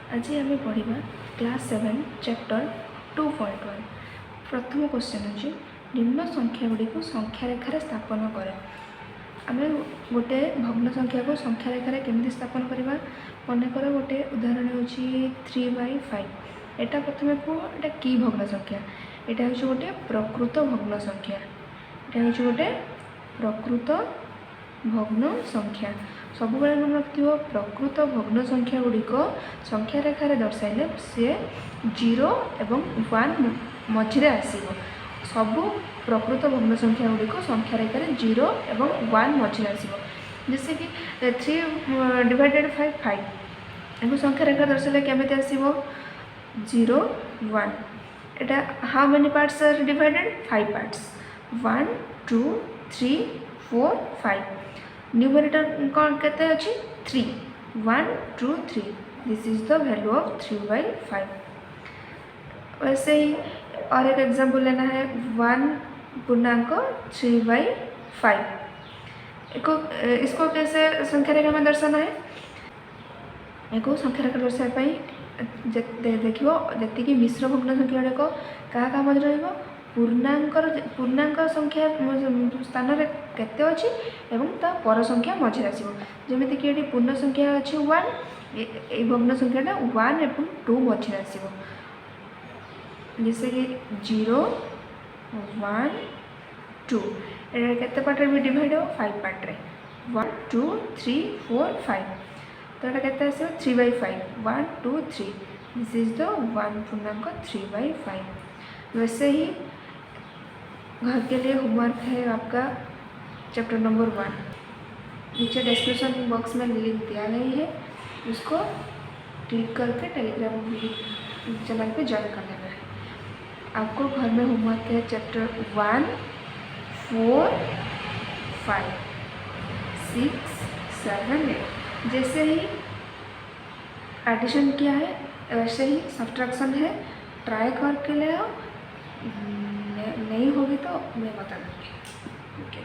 आज आम पढ़ा क्लास 7 चैप्टर 2.1 प्रथम क्वेश्चन अच्छे निम्न संख्या गुड़ी को संख्या रेखार स्थापन कर आम गोटे भग्न संख्या को संख्या रेखार केमती स्थापन करवा मनकर गोटे उदाहरण हो 3/5 एटा प्रथम को एटा की भग्न संख्या एटा हूँ गोटे प्रकृत भग्न संख्या एटा हूँ गोटे प्रकृत भग्न संख्या सब मन रखिथ प्रकृत भग्न संख्या गुड़िक संख्या रेखार दर्शाइले सी 0 एवं 1 मझे आसो सबू प्रकृत भग्न संख्या गुड़िक संख्या रेखार 0 एवं 1 मझे आसो जैसे कि 3/5 5 संख्या रेखा दर्शाइले केमी आसो 0 1 एटा how many parts are divided 5 parts 1 2 3 4 5 numerator कौन कहते अच्छी 3 1 2 3 this is the value of 3/5। वैसे ही और एक एग्जाम्पल लेना है 1.3/5 इसको कैसे संख्या रेखा में दर्शाना है एक संख्या रेखा दर्शाइवाई देखो जी मिश्र भग्न संख्या गुड़िक क्या मध्य रहा पूर्णांक संख्या स्थान केते अच्छी एवं ता पर संख्या मझे आसो जमीक ये पूर्ण संख्या अच्छी 1 ये भग्न संख्याटा 1 एवं 2 मझे आसो जैसे कि 0 1 2 केते पार्ट भी डिवाइड हो 5 पार्ट रे 1 2 3 4 5 तो ये केते आसो 3/5 1 2 3 दिस इज द 1 पूर्णांक 3/5। वैसे ही घर के लिए होमवर्क है आपका चैप्टर नंबर 1 नीचे डिस्क्रिप्शन बॉक्स में लिंक दिया गई है उसको क्लिक करके टेलीग्राम चैनल पे ज्वाइन कर लेना है। आपको घर में होमवर्क है चैप्टर 1 4 5 6 7 8 जैसे ही एडिशन किया है वैसे ही सब्ट्रैक्शन है ट्राई करके ले आओ नहीं होगी तो मैं बता दूँगी। ओके।